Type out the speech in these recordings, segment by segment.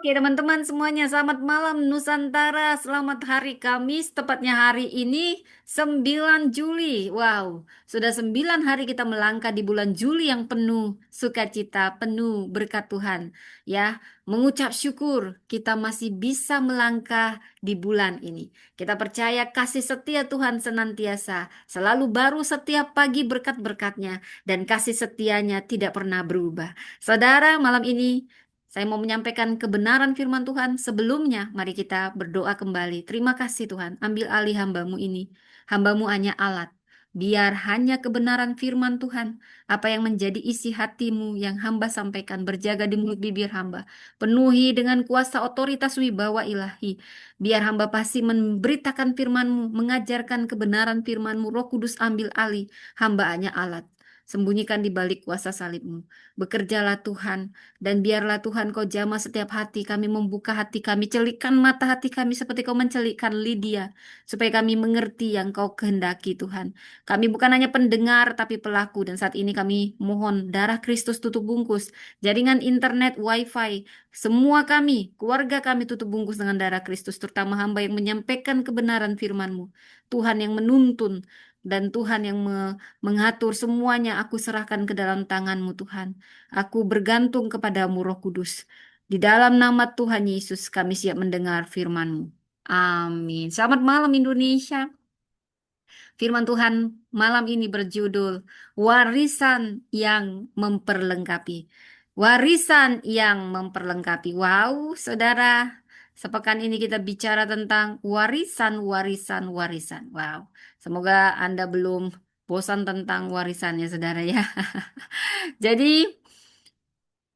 Oke, teman-teman semuanya, selamat malam Nusantara. Selamat hari Kamis, tepatnya hari ini 9 Juli. Wow, sudah 9 hari kita melangkah di bulan Juli yang penuh sukacita, penuh berkat Tuhan. Ya, mengucap syukur kita masih bisa melangkah di bulan ini. Kita percaya kasih setia Tuhan senantiasa, selalu baru setiap pagi berkat-berkatnya, dan kasih setianya tidak pernah berubah. Saudara, malam ini saya mau menyampaikan kebenaran firman Tuhan. Sebelumnya, mari kita berdoa kembali. Terima kasih Tuhan, ambil alih hambamu ini. Hambamu hanya alat. Biar hanya kebenaran firman Tuhan, apa yang menjadi isi hatimu yang hamba sampaikan, berjaga di mulut bibir hamba. Penuhi dengan kuasa otoritas wibawa ilahi. Biar hamba pasti memberitakan firmanmu, mengajarkan kebenaran firmanmu. Roh Kudus ambil alih, hamba hanya alat. Sembunyikan di balik kuasa salibmu. Bekerjalah Tuhan, dan biarlah Tuhan kau jamah setiap hati kami, membuka hati kami, celikkan mata hati kami seperti kau mencelikkan Lydia, supaya kami mengerti yang kau kehendaki Tuhan. Kami bukan hanya pendengar tapi pelaku, dan saat ini kami mohon darah Kristus tutup bungkus, jaringan internet, wifi, semua kami, keluarga kami tutup bungkus dengan darah Kristus, terutama hamba yang menyampaikan kebenaran firman-Mu. Tuhan yang menuntun, dan Tuhan yang mengatur semuanya, aku serahkan ke dalam tangan-Mu Tuhan. Aku bergantung kepadamu Roh Kudus. Di dalam nama Tuhan Yesus kami siap mendengar firman-Mu. Amin. Selamat malam Indonesia. Firman Tuhan malam ini berjudul Warisan yang Memperlengkapi. Warisan yang memperlengkapi. Wow, saudara. Sepekan ini kita bicara tentang warisan, warisan, warisan. Wow. Semoga Anda belum bosan tentang warisannya, saudara ya. Jadi,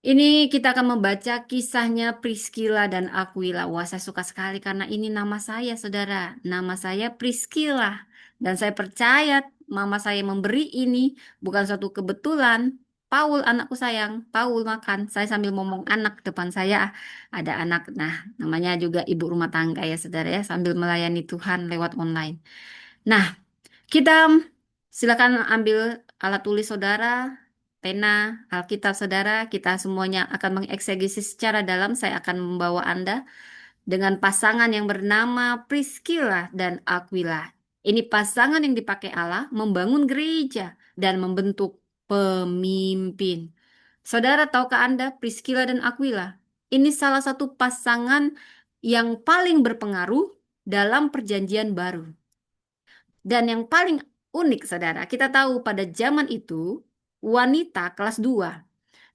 ini kita akan membaca kisahnya Priscilla dan Aquila. Wah, saya suka sekali karena ini nama saya, saudara. Nama saya Priscilla. Dan saya percaya mama saya memberi ini bukan suatu kebetulan. Paul, anakku sayang. Paul makan. Saya sambil ngomong anak depan saya. Ada anak. Nah, namanya juga ibu rumah tangga ya, saudara ya. Sambil melayani Tuhan lewat online. Nah, kita silakan ambil alat tulis saudara, pena, Alkitab saudara. Kita semuanya akan mengeksegesi secara dalam. Saya akan membawa Anda dengan pasangan yang bernama Priscilla dan Aquila. Ini pasangan yang dipakai Allah membangun gereja dan membentuk pemimpin. Saudara, tahukah Anda Priscilla dan Aquila? Ini salah satu pasangan yang paling berpengaruh dalam perjanjian baru. Dan yang paling unik, saudara, kita tahu pada zaman itu wanita kelas 2.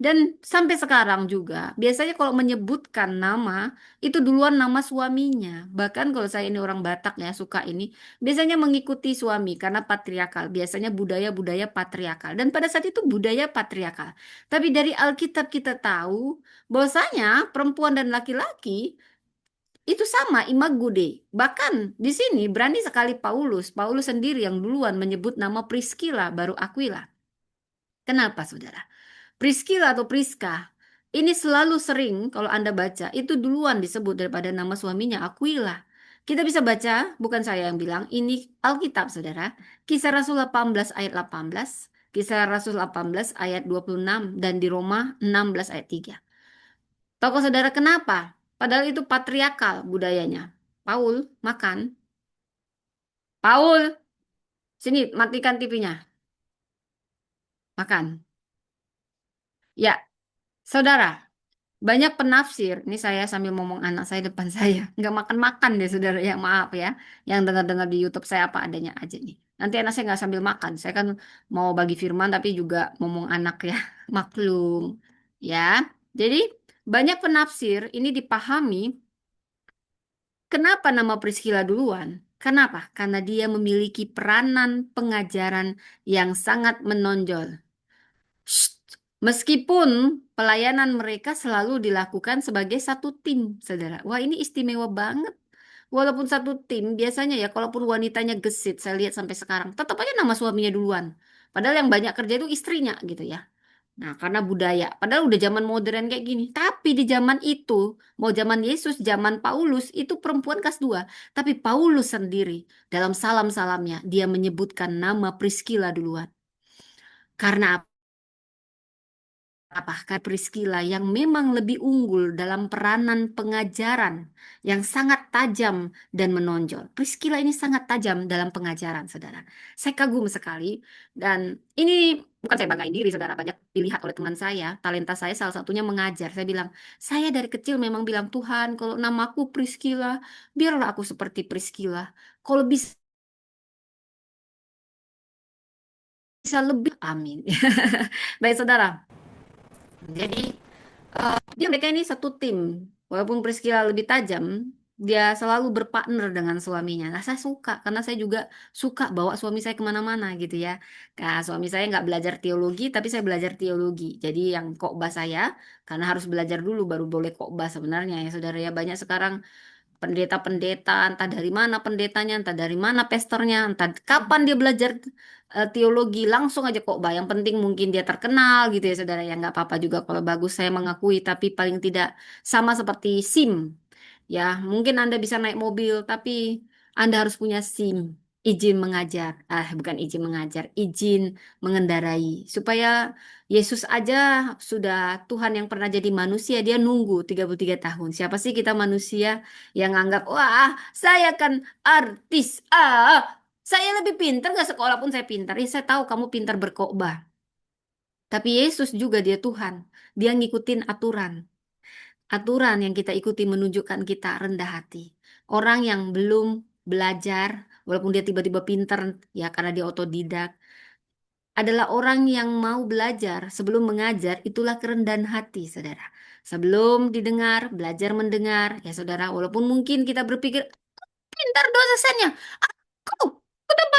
Dan sampai sekarang juga, biasanya kalau menyebutkan nama, itu duluan nama suaminya. Bahkan kalau saya ini orang Batak ya, suka ini, biasanya mengikuti suami karena patriarkal. Biasanya budaya-budaya patriarkal. Dan pada saat itu budaya patriarkal. Tapi dari Alkitab kita tahu, bahwasanya perempuan dan laki-laki itu sama imago Dei. Bahkan di sini berani sekali Paulus. Paulus sendiri yang duluan menyebut nama Priscilla baru Aquila. Kenapa, saudara? Priscilla atau Priska ini selalu sering kalau Anda baca itu duluan disebut daripada nama suaminya Aquila. Kita bisa baca, bukan saya yang bilang, ini Alkitab, saudara. Kisah Rasul 18 ayat 18, Kisah Rasul 18 ayat 26, dan di Roma 16 ayat 3. Tahu saudara kenapa? Padahal itu patriarkal budayanya. Paul makan. Paul, sini matikan TV-nya. Makan. Ya, saudara, banyak penafsir. Ini saya sambil ngomong anak saya depan saya. Nggak makan-makan deh, saudara. Ya, maaf ya. Yang dengar-dengar di YouTube saya apa adanya aja nih. Nanti anak saya nggak sambil makan. Saya kan mau bagi firman tapi juga ngomong anak ya. Maklum. Ya. Jadi, banyak penafsir ini dipahami. Kenapa nama Priscilla duluan? Kenapa? Karena dia memiliki peranan pengajaran yang sangat menonjol. Shh. Meskipun pelayanan mereka selalu dilakukan sebagai satu tim, saudara. Wah, ini istimewa banget. Walaupun satu tim, biasanya ya, kalaupun wanitanya gesit, saya lihat sampai sekarang, tetap aja nama suaminya duluan. Padahal yang banyak kerja itu istrinya, gitu ya. Nah, karena budaya. Padahal udah zaman modern kayak gini. Tapi di zaman itu, mau zaman Yesus, zaman Paulus, itu perempuan kelas 2. Tapi Paulus sendiri, dalam salam-salamnya, dia menyebutkan nama Priscilla duluan. Karena apa? apakah Priscilla yang memang lebih unggul dalam peranan pengajaran yang sangat tajam dan menonjol. Priscilla ini sangat tajam dalam pengajaran, saudara. Saya kagum sekali dan ini bukan saya banggain diri, saudara. Banyak dilihat oleh teman saya, talenta saya salah satunya mengajar. Saya bilang, saya dari kecil memang bilang, Tuhan, kalau namaku Priscilla, biarlah aku seperti Priscilla. Kalau bisa lebih, amin. Baik, saudara. Jadi dia mereka ini satu tim. Walaupun Priscilla lebih tajam, dia selalu berpartner dengan suaminya. Nah, saya suka karena saya juga suka bawa suami saya kemana-mana gitu ya. Nah, suami saya nggak belajar teologi, tapi saya belajar teologi. Jadi yang khotbah saya, karena harus belajar dulu baru boleh khotbah sebenarnya ya saudara ya. Banyak sekarang pendeta-pendeta, entah dari mana pendetanya, entah dari mana pastornya, entah kapan dia belajar teologi, langsung aja kok, Yang penting mungkin dia terkenal gitu ya, saudara. Ya nggak apa-apa juga kalau bagus, saya mengakui, tapi paling tidak sama seperti SIM. Ya, mungkin Anda bisa naik mobil, tapi Anda harus punya SIM, izin mengajar. Bukan izin mengajar, izin mengendarai. Supaya Yesus aja sudah Tuhan yang pernah jadi manusia, dia nunggu 33 tahun. Siapa sih kita manusia yang anggap, wah, saya kan artis. Saya lebih pintar, nggak sekolah pun saya pintar. Saya tahu kamu pintar berkhotbah. Tapi Yesus juga dia Tuhan. Dia ngikutin aturan. Aturan yang kita ikuti menunjukkan kita rendah hati. Orang yang belum belajar, walaupun dia tiba-tiba pintar, ya karena dia otodidak, adalah orang yang mau belajar sebelum mengajar, itulah kerendahan hati, saudara. Sebelum didengar, belajar mendengar, ya saudara, walaupun mungkin kita berpikir, pintar dosennya, aku tanpa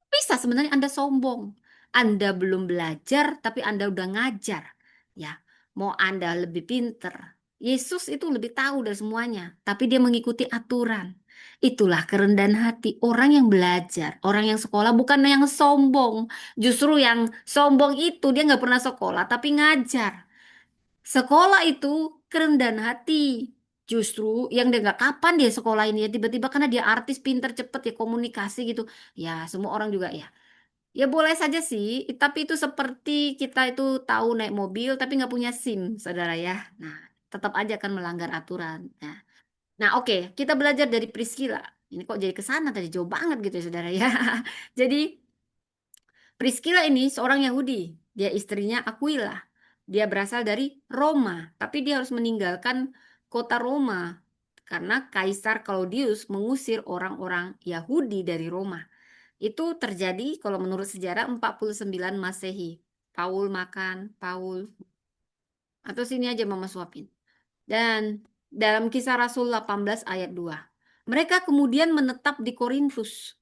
bisa sebenarnya Anda sombong. Anda belum belajar, tapi Anda udah ngajar. Ya, mau Anda lebih pinter. Yesus itu lebih tahu dari semuanya, tapi dia mengikuti aturan. Itulah kerendahan hati orang yang belajar, orang yang sekolah bukan yang sombong. Justru yang sombong itu dia nggak pernah sekolah, tapi ngajar. Sekolah itu kerendahan hati. Justru yang dia nggak kapan dia sekolah ini ya tiba-tiba karena dia artis pinter cepet ya komunikasi gitu. Ya semua orang juga ya. Ya boleh saja sih, tapi itu seperti kita itu tahu naik mobil tapi nggak punya SIM, saudara ya. Nah, tetap aja akan melanggar aturan. Nah, oke, kita belajar dari Priscilla. Ini kok jadi ke sana tadi jauh banget gitu ya, saudara ya. Jadi Priscilla ini seorang Yahudi. Dia istrinya Aquila. Dia berasal dari Roma, tapi dia harus meninggalkan kota Roma karena Kaisar Claudius mengusir orang-orang Yahudi dari Roma. Itu terjadi kalau menurut sejarah 49 Masehi. Paul makan, Paul. Atau sini aja mama suapin. Dan dalam kisah Rasul 18 ayat 2. Mereka kemudian menetap di Korintus.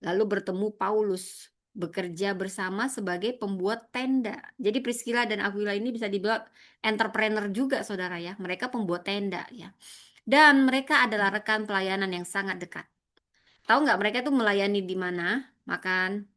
Lalu bertemu Paulus. Bekerja bersama sebagai pembuat tenda. Jadi Priscilla dan Aquila ini bisa dibilang entrepreneur juga saudara ya. Mereka pembuat tenda ya. Dan mereka adalah rekan pelayanan yang sangat dekat. Tahu nggak mereka itu melayani di mana? Makan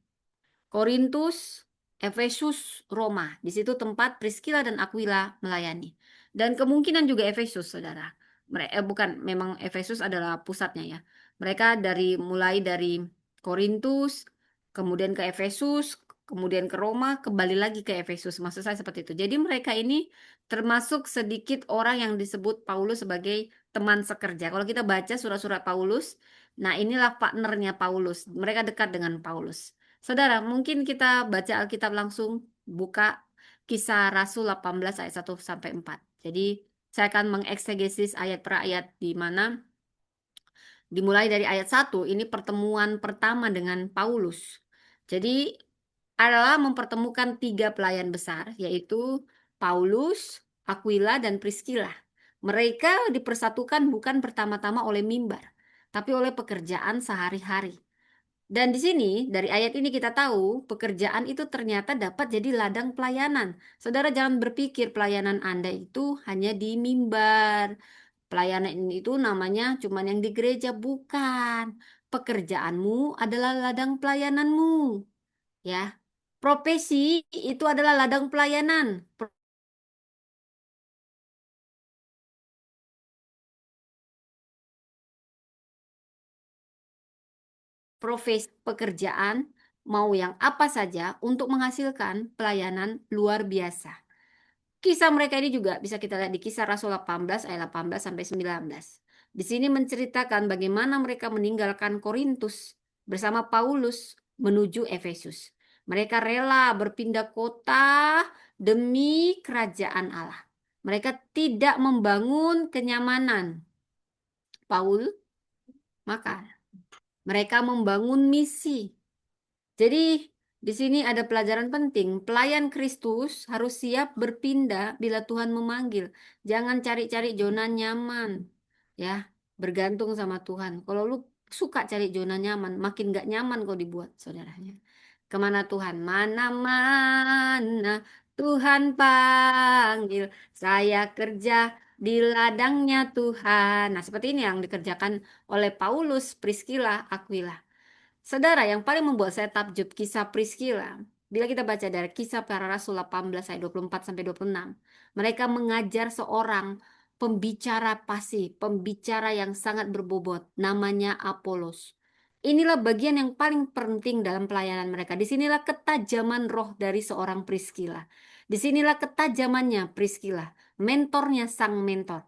Korintus, Efesus, Roma. Di situ tempat Priscilla dan Aquila melayani. Dan kemungkinan juga Efesus, saudara. Mereka bukan, memang Efesus adalah pusatnya ya. Mereka mulai dari Korintus, kemudian ke Efesus, kemudian ke Roma, kembali lagi ke Efesus. Maksud saya seperti itu. Jadi mereka ini termasuk sedikit orang yang disebut Paulus sebagai teman sekerja. Kalau kita baca surat-surat Paulus, nah inilah partnernya Paulus. Mereka dekat dengan Paulus. Saudara, mungkin kita baca Alkitab langsung, buka Kisah Rasul 18 ayat 1 sampai 4. Jadi, saya akan mengeksegesis ayat per ayat di mana dimulai dari ayat 1, ini pertemuan pertama dengan Paulus. Jadi, adalah mempertemukan tiga pelayan besar, yaitu Paulus, Aquila, dan Priscilla. Mereka dipersatukan bukan pertama-tama oleh mimbar, tapi oleh pekerjaan sehari-hari. Dan di sini, dari ayat ini kita tahu, pekerjaan itu ternyata dapat jadi ladang pelayanan. Saudara jangan berpikir pelayanan Anda itu hanya di mimbar. Pelayanan itu namanya cuman yang di gereja, bukan. Pekerjaanmu adalah ladang pelayananmu, ya. Profesi itu adalah ladang pelayanan. Profesi pekerjaan mau yang apa saja untuk menghasilkan pelayanan luar biasa. Kisah mereka ini juga bisa kita lihat di Kisah Rasul 18 ayat 18 sampai 19. Di sini menceritakan bagaimana mereka meninggalkan Korintus bersama Paulus menuju Efesus. Mereka rela berpindah kota demi kerajaan Allah. Mereka tidak membangun kenyamanan. Paul, maka mereka membangun misi. Jadi di sini ada pelajaran penting. Pelayan Kristus harus siap berpindah bila Tuhan memanggil. Jangan cari-cari zona nyaman. Ya, bergantung sama Tuhan. Kalau lu suka cari zona nyaman, makin gak nyaman kau dibuat, saudaranya. Kemana Tuhan? Mana-mana Tuhan panggil. Saya kerja di ladangnya Tuhan. Nah, seperti ini yang dikerjakan oleh Paulus, Priscilla, Aquila. Saudara, yang paling membuat saya takjub kisah Priscilla, bila kita baca dari Kisah Para Rasul 18 ayat 24 sampai 26, mereka mengajar seorang pembicara fasih, pembicara yang sangat berbobot, namanya Apolos. Inilah bagian yang paling penting dalam pelayanan mereka. Disinilah ketajaman roh dari seorang Priscilla. Disinilah ketajamannya Priscilla, mentornya sang mentor.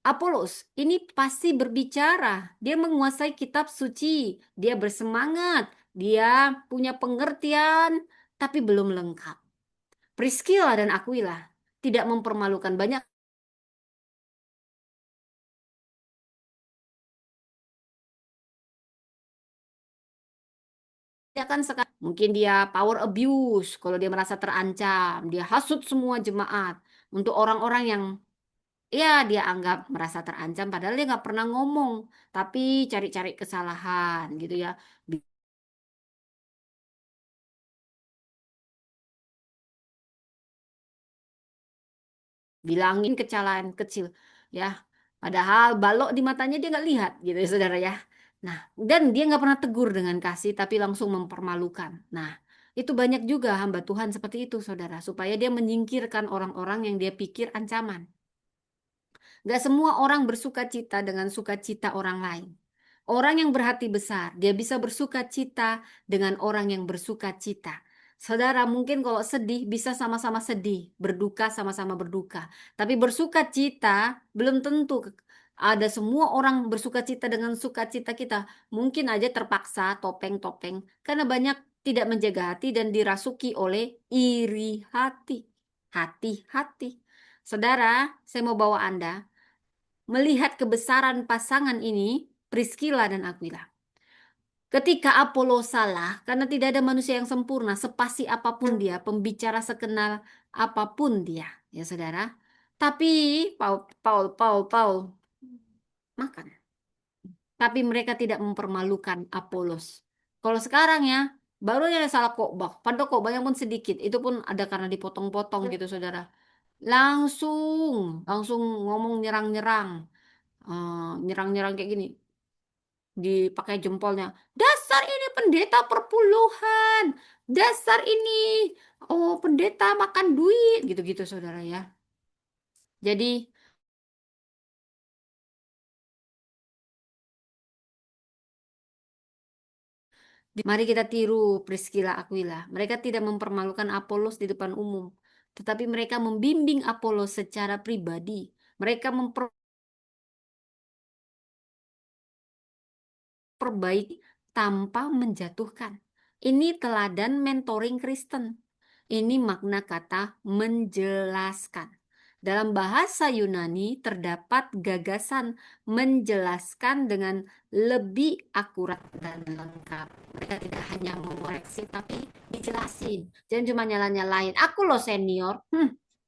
Apolos ini pasti berbicara. Dia menguasai kitab suci. Dia bersemangat. Dia punya pengertian, tapi belum lengkap. Priscilla dan Aquila tidak mempermalukan. Banyak kan sekarang. Mungkin dia power abuse kalau dia merasa terancam. Dia hasut semua jemaat. Untuk orang-orang yang ya dia anggap merasa terancam. Padahal dia nggak pernah ngomong. Tapi cari-cari kesalahan gitu ya. Bilangin kesalahan kecil ya, padahal balok di matanya dia nggak lihat gitu ya saudara ya. Nah, dan dia nggak pernah tegur dengan kasih tapi langsung mempermalukan. Nah, itu banyak juga hamba Tuhan seperti itu saudara, supaya dia menyingkirkan orang-orang yang dia pikir ancaman. Gak semua orang bersuka cita dengan sukacita orang lain. Orang yang berhati besar, dia bisa bersuka cita dengan orang yang bersuka cita. Saudara, mungkin kalau sedih bisa sama-sama sedih, berduka sama-sama berduka. Tapi bersuka cita belum tentu ada semua orang bersuka cita dengan sukacita kita. Mungkin aja terpaksa topeng-topeng karena banyak tidak menjaga hati dan dirasuki oleh iri hati. Hati-hati. Saudara, saya mau bawa Anda melihat kebesaran pasangan ini, Priscilla dan Aquila. Ketika Apollo salah, karena tidak ada manusia yang sempurna, sepasi apapun dia, pembicara sekenal apapun dia, ya saudara. Tapi Paul makan. Tapi mereka tidak mempermalukan Apolos. Kalau sekarang ya, baru ada salah khotbah. Padahal khotbahnya pun sedikit. Itu pun ada karena dipotong-potong gitu saudara. Langsung ngomong nyerang-nyerang. Nyerang-nyerang kayak gini, dipakai jempolnya. Dasar ini pendeta perpuluhan. Dasar ini, oh pendeta makan duit, gitu-gitu saudara ya. Jadi mari kita tiru Priscilla Aquila. Mereka tidak mempermalukan Apolos di depan umum, tetapi mereka membimbing Apolos secara pribadi. Mereka memperbaiki tanpa menjatuhkan. Ini teladan mentoring Kristen. Ini makna kata menjelaskan. Dalam bahasa Yunani terdapat gagasan menjelaskan dengan lebih akurat dan lengkap. Mereka tidak hanya mengoreksi tapi dijelasin. Jangan cuma nyala-nyalain. Aku loh senior.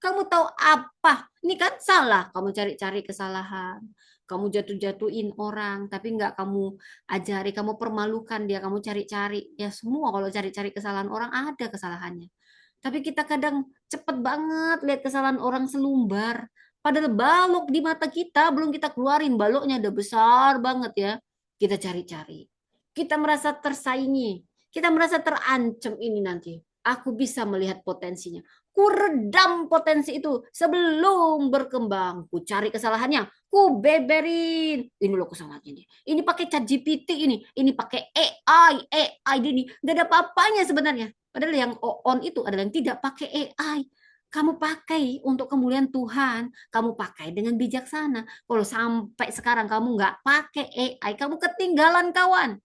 Kamu tahu apa? Ini kan salah. Kamu cari-cari kesalahan. Kamu jatuh-jatuhin orang, tapi nggak kamu ajari, kamu permalukan dia, kamu cari-cari. Ya semua kalau cari-cari kesalahan orang ada kesalahannya. Tapi kita kadang cepet banget lihat kesalahan orang selumbar. Padahal balok di mata kita belum kita keluarin, baloknya udah besar banget ya. Kita cari-cari. Kita merasa tersaingi. Kita merasa terancam ini nanti. Aku bisa melihat potensinya. ku redam potensi itu sebelum berkembang. Ku cari kesalahannya, ku beberin. Ini loh kesalahannya nih. Ini pakai ChatGPT ini pakai AI ini. Gak ada apa-apanya sebenarnya. Padahal yang on itu adalah yang tidak pakai AI. Kamu pakai untuk kemuliaan Tuhan, kamu pakai dengan bijaksana. Kalau sampai sekarang kamu nggak pakai AI, kamu ketinggalan kawan.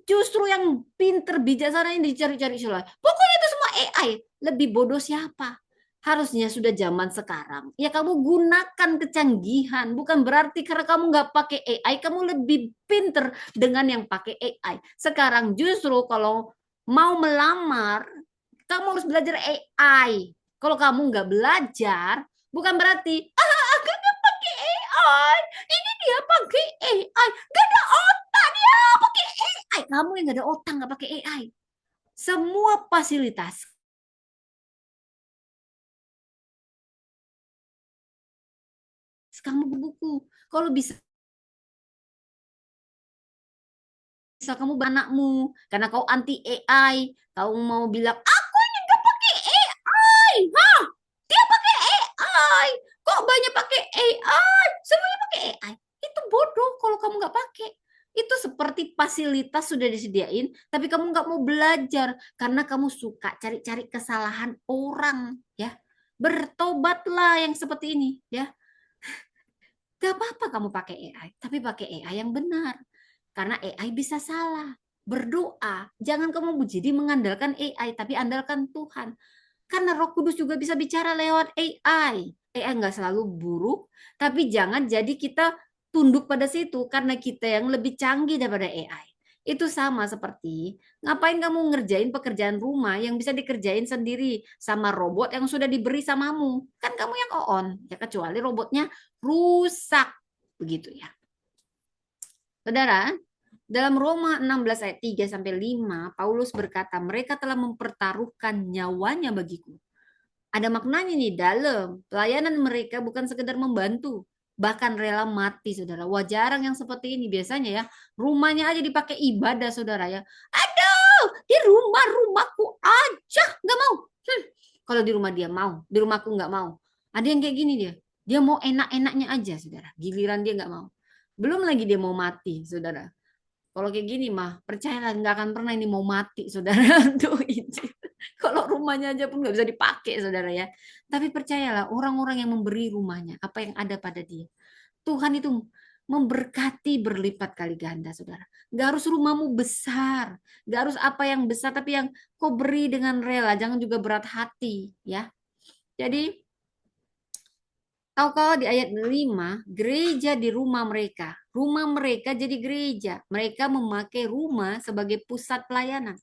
Justru yang pinter bijaksana yang dicari-cari celah. Pokoknya itu semua AI. Lebih bodoh siapa? Harusnya sudah zaman sekarang. Ya kamu gunakan kecanggihan. Bukan berarti karena kamu nggak pakai AI, kamu lebih pinter dengan yang pakai AI. Sekarang justru kalau mau melamar, kamu harus belajar AI. Kalau kamu nggak belajar, bukan berarti, aku nggak pakai AI. Ini dia pakai AI. Gak ada otak dia pakai AI. Kamu yang gak ada otak nggak pakai AI. Semua fasilitas kamu buku. Kalau bisa kamu anakmu karena kau anti AI, kau mau bilang aku ini nggak pakai AI. Hah? Dia pakai AI. Kok banyak pakai AI? Semuanya pakai AI. Itu bodoh kalau kamu nggak pakai. Itu seperti fasilitas sudah disediain, tapi kamu nggak mau belajar karena kamu suka cari-cari kesalahan orang, ya. Bertobatlah yang seperti ini, ya. Gak apa-apa kamu pakai AI, tapi pakai AI yang benar. Karena AI bisa salah. Berdoa, jangan kamu jadi mengandalkan AI, tapi andalkan Tuhan. Karena Roh Kudus juga bisa bicara lewat AI. AI nggak selalu buruk, tapi jangan jadi kita tunduk pada situ karena kita yang lebih canggih daripada AI. Itu sama seperti ngapain kamu ngerjain pekerjaan rumah yang bisa dikerjain sendiri sama robot yang sudah diberi samamu. Kan kamu yang on, ya kecuali robotnya rusak. Begitu ya. Saudara, dalam Roma 16 ayat 3 sampai 5, Paulus berkata, mereka telah mempertaruhkan nyawanya bagiku. Ada maknanya nih dalam pelayanan mereka bukan sekedar membantu, bahkan rela mati, saudara. Wah, jarang yang seperti ini biasanya ya. Rumahnya aja dipakai ibadah, saudara ya. Aduh, di rumahku aja nggak mau. Kalau di rumah dia mau, di rumahku nggak mau. Ada yang kayak gini dia. Dia mau enak-enaknya aja, saudara. Giliran dia nggak mau. Belum lagi dia mau mati, saudara. Kalau kayak gini mah, percayalah nggak akan pernah ini mau mati, saudara. Tuh itu. Kalau rumahnya aja pun nggak bisa dipakai, saudara ya. Tapi percayalah, orang-orang yang memberi rumahnya, apa yang ada pada dia. Tuhan itu memberkati berlipat kali ganda, saudara. Gak harus rumahmu besar, gak harus apa yang besar, tapi yang kau beri dengan rela. Jangan juga berat hati, ya. Jadi tahu kalau di ayat 5, gereja di rumah mereka. Rumah mereka jadi gereja. Mereka memakai rumah sebagai pusat pelayanan.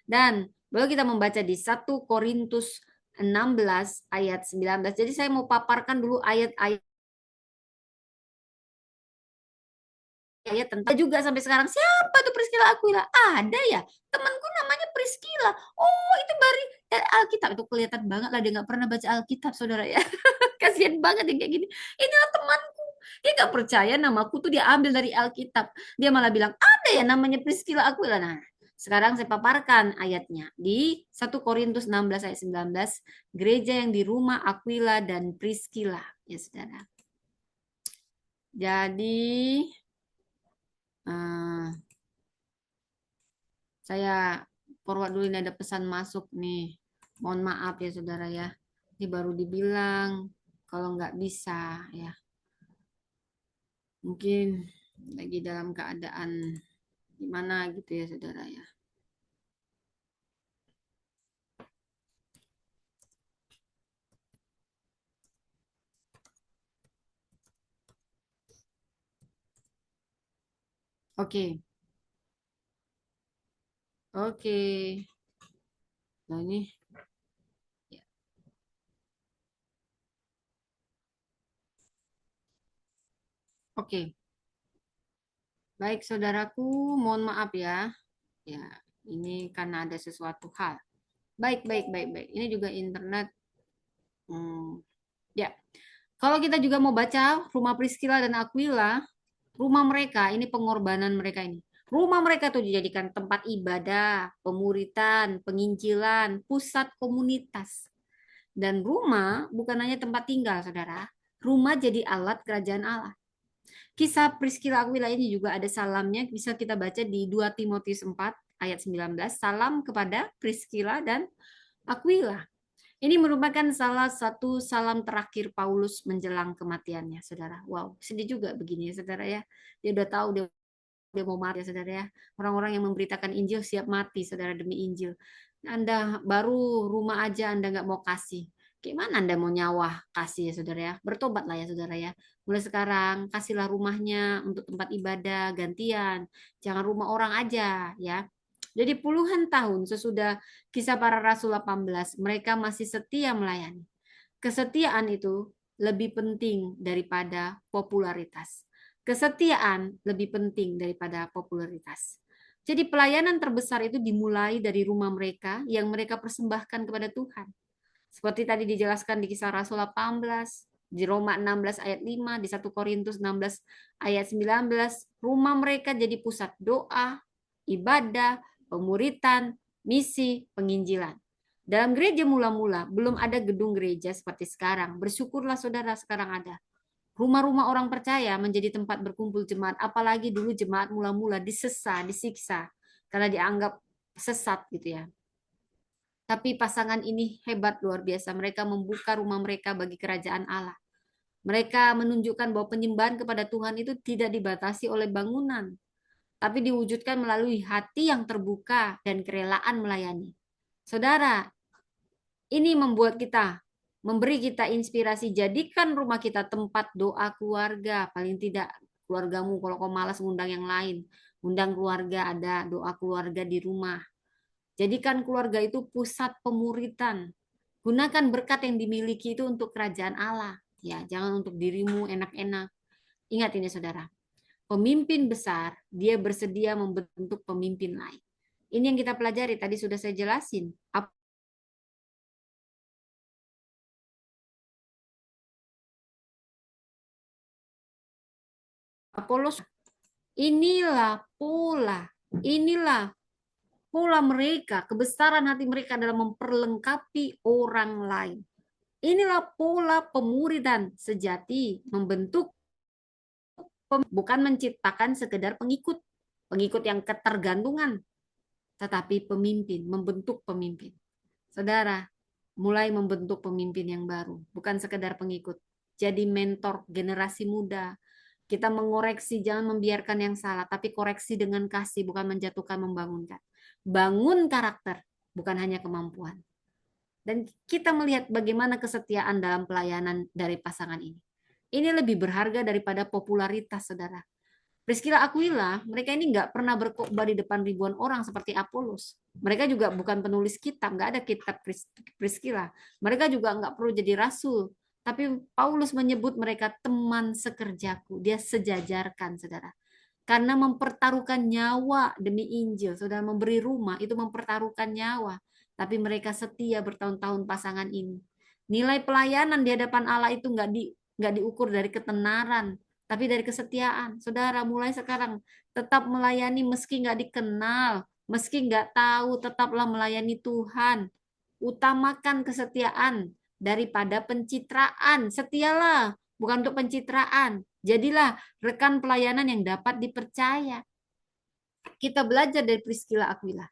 Dan boleh kita membaca di 1 Korintus 16 ayat 19. Jadi saya mau paparkan dulu ayat-ayat tentang juga sampai sekarang. Siapa tuh Priscilla Aquila? Ada ya? Temanku namanya Priscilla. Oh, itu dari Alkitab. Itu kelihatan banget lah dia nggak pernah baca Alkitab, saudara ya. Kasihan banget yang kayak gini. Inilah temanku. Dia nggak percaya namaku tuh dia ambil dari Alkitab. Dia malah bilang, ada ya namanya Priscilla Aquila. Nah, sekarang saya paparkan ayatnya. Di 1 Korintus 16 ayat 19, gereja yang di rumah Aquila dan Priscilla. Ya, saudara. Jadi, saya forward dulu ini ada pesan masuk nih. Mohon maaf ya, saudara ya. Ini baru dibilang kalau nggak bisa ya. Mungkin lagi dalam keadaan gimana gitu ya, saudara ya. Oke, oke. Nah ini, ya. Oke. Baik, saudaraku, mohon maaf ya. Ya, ini karena ada sesuatu hal. Baik, baik, baik, baik. Ini juga internet. Ya, kalau kita juga mau baca rumah Priscilla dan Aquila, rumah mereka ini pengorbanan mereka ini. Rumah mereka tuh dijadikan tempat ibadah, pemuritan, penginjilan, pusat komunitas. Dan rumah bukan hanya tempat tinggal, saudara. Rumah jadi alat kerajaan Allah. Kisah Priscilla Aquila ini juga ada salamnya, bisa kita baca di 2 Timotius 4 ayat 19. Salam kepada Priscilla dan Aquila. Ini merupakan salah satu salam terakhir Paulus menjelang kematiannya, saudara. Wow, sedih juga begini ya, saudara ya. Dia udah tahu dia mau mati, ya, saudara ya. Orang-orang yang memberitakan Injil siap mati, saudara, demi Injil. Anda baru rumah aja Anda nggak mau kasih. Gimana Anda mau nyawa kasih ya, saudara ya? Bertobatlah ya, saudara ya. Mulai sekarang kasihlah rumahnya untuk tempat ibadah gantian. Jangan rumah orang aja ya. Jadi puluhan tahun sesudah Kisah Para Rasul 18, mereka masih setia melayani. Kesetiaan itu lebih penting daripada popularitas. Kesetiaan lebih penting daripada popularitas. Jadi pelayanan terbesar itu dimulai dari rumah mereka yang mereka persembahkan kepada Tuhan. Seperti tadi dijelaskan di Kisah Rasul 18, di Roma 16 ayat 5, di 1 Korintus 16 ayat 19, rumah mereka jadi pusat doa, ibadah, pemuritan, misi, penginjilan. Dalam gereja mula-mula belum ada gedung gereja seperti sekarang. Bersyukurlah saudara sekarang ada. Rumah-rumah orang percaya menjadi tempat berkumpul jemaat, apalagi dulu jemaat mula-mula disesa, disiksa karena dianggap sesat gitu ya. Tapi pasangan ini hebat luar biasa. Mereka membuka rumah mereka bagi kerajaan Allah. Mereka menunjukkan bahwa penyembahan kepada Tuhan itu tidak dibatasi oleh bangunan, tapi diwujudkan melalui hati yang terbuka dan kerelaan melayani. Saudara, ini membuat kita, memberi kita inspirasi. Jadikan rumah kita tempat doa keluarga. Paling tidak keluargamu, kalau kau malas ngundang yang lain, undang keluarga, ada doa keluarga di rumah. Jadikan keluarga itu pusat pemuritan. Gunakan berkat yang dimiliki itu untuk kerajaan Allah. Ya, jangan untuk dirimu enak-enak. Ingat ini saudara. Pemimpin besar, dia bersedia membentuk pemimpin lain. Ini yang kita pelajari, tadi sudah saya jelasin. Apolos, inilah pola mereka, kebesaran hati mereka dalam memperlengkapi orang lain. Inilah pola pemuridan sejati, membentuk, bukan menciptakan sekedar pengikut, pengikut yang ketergantungan, tetapi pemimpin, membentuk pemimpin. Saudara, mulai membentuk pemimpin yang baru, bukan sekedar pengikut. Jadi mentor generasi muda. Kita mengoreksi, jangan membiarkan yang salah, tapi koreksi dengan kasih, bukan menjatuhkan, membangunkan. Bangun karakter, bukan hanya kemampuan. Dan kita melihat bagaimana kesetiaan dalam pelayanan dari pasangan ini. Ini lebih berharga daripada popularitas, saudara. Priscilla Aquila, mereka ini nggak pernah berkhotbah di depan ribuan orang seperti Apolos. Mereka juga bukan penulis kitab, nggak ada kitab Priscilla. Mereka juga nggak perlu jadi rasul. Tapi Paulus menyebut mereka teman sekerjaku. Dia sejajarkan, saudara. Karena mempertaruhkan nyawa demi Injil. Saudara, memberi rumah itu mempertaruhkan nyawa. Tapi mereka setia bertahun-tahun pasangan ini. Nilai pelayanan di hadapan Allah itu nggak diukur dari ketenaran, tapi dari kesetiaan. Saudara, mulai sekarang tetap melayani meski nggak dikenal, meski nggak tahu, tetaplah melayani Tuhan. Utamakan kesetiaan daripada pencitraan. Setialah, bukan untuk pencitraan. Jadilah rekan pelayanan yang dapat dipercaya. Kita belajar dari Priscilla Aquila.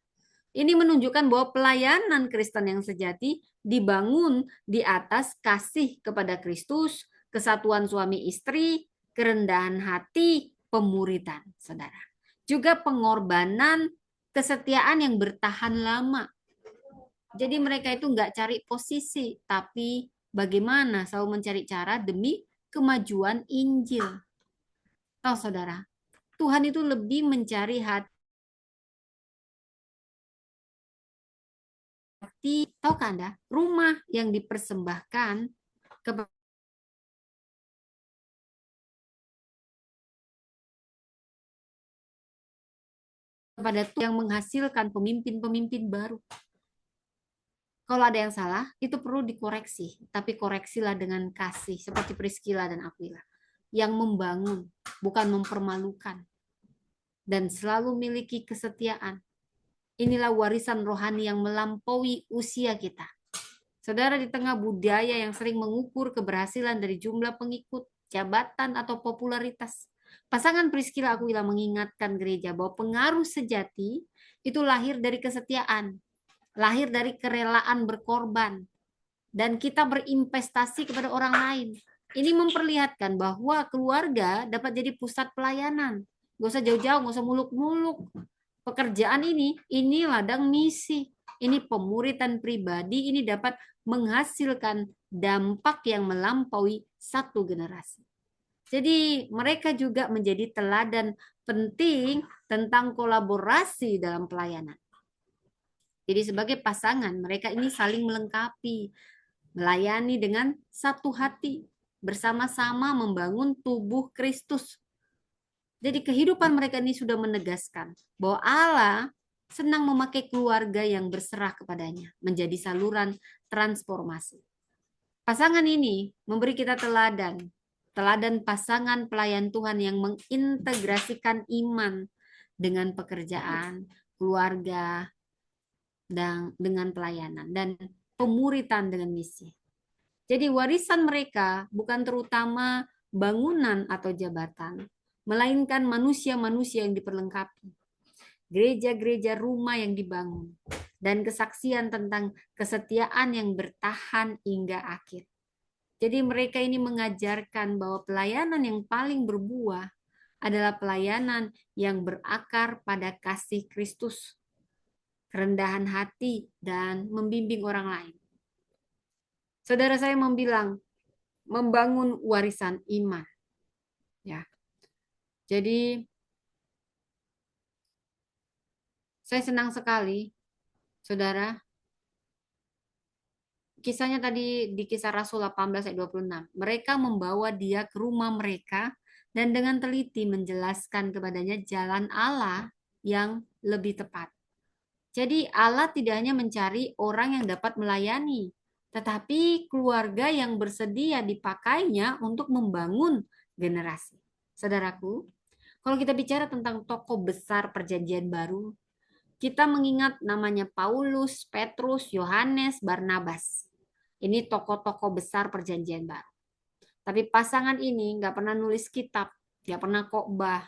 Ini menunjukkan bahwa pelayanan Kristen yang sejati dibangun di atas kasih kepada Kristus, kesatuan suami istri, kerendahan hati, pemuritan, saudara. Juga pengorbanan, kesetiaan yang bertahan lama. Jadi mereka itu nggak cari posisi, tapi bagaimana selalu mencari cara demi kemajuan Injil. Tahu saudara, Tuhan itu lebih mencari hati. Tahukah Anda, rumah yang dipersembahkan kepada yang menghasilkan pemimpin-pemimpin baru. Kalau ada yang salah, itu perlu dikoreksi. Tapi koreksilah dengan kasih, seperti Priscilla dan Aquila. Yang membangun, bukan mempermalukan. Dan selalu miliki kesetiaan. Inilah warisan rohani yang melampaui usia kita. Saudara, di tengah budaya yang sering mengukur keberhasilan dari jumlah pengikut, jabatan, atau popularitas, pasangan Priscilla Aquila mengingatkan gereja bahwa pengaruh sejati itu lahir dari kesetiaan, lahir dari kerelaan berkorban, dan kita berinvestasi kepada orang lain. Ini memperlihatkan bahwa keluarga dapat jadi pusat pelayanan. Gak usah jauh-jauh, gak usah muluk-muluk. Pekerjaan ini ladang misi. Ini pemuritan pribadi, ini dapat menghasilkan dampak yang melampaui satu generasi. Jadi mereka juga menjadi teladan penting tentang kolaborasi dalam pelayanan. Jadi sebagai pasangan, mereka ini saling melengkapi, melayani dengan satu hati, bersama-sama membangun tubuh Kristus. Jadi kehidupan mereka ini sudah menegaskan bahwa Allah senang memakai keluarga yang berserah kepadanya menjadi saluran transformasi. Pasangan ini memberi kita teladan, teladan pasangan pelayan Tuhan yang mengintegrasikan iman dengan pekerjaan, keluarga, dan dengan pelayanan, dan pemuritan dengan misi. Jadi warisan mereka bukan terutama bangunan atau jabatan, melainkan manusia-manusia yang diperlengkapi, gereja-gereja rumah yang dibangun, dan kesaksian tentang kesetiaan yang bertahan hingga akhir. Jadi mereka ini mengajarkan bahwa pelayanan yang paling berbuah adalah pelayanan yang berakar pada kasih Kristus, kerendahan hati, dan membimbing orang lain. Saudara saya membilang, membangun warisan iman. Ya. Jadi saya senang sekali, Saudara. Kisahnya tadi di Kisah Rasul 18 ayat 26. Mereka membawa dia ke rumah mereka dan dengan teliti menjelaskan kepadanya jalan Allah yang lebih tepat. Jadi Allah tidak hanya mencari orang yang dapat melayani, tetapi keluarga yang bersedia dipakainya untuk membangun generasi. Saudaraku, kalau kita bicara tentang tokoh besar perjanjian baru, kita mengingat namanya Paulus, Petrus, Yohanes, Barnabas. Ini tokoh-tokoh besar perjanjian baru. Tapi pasangan ini nggak pernah nulis kitab, nggak pernah khotbah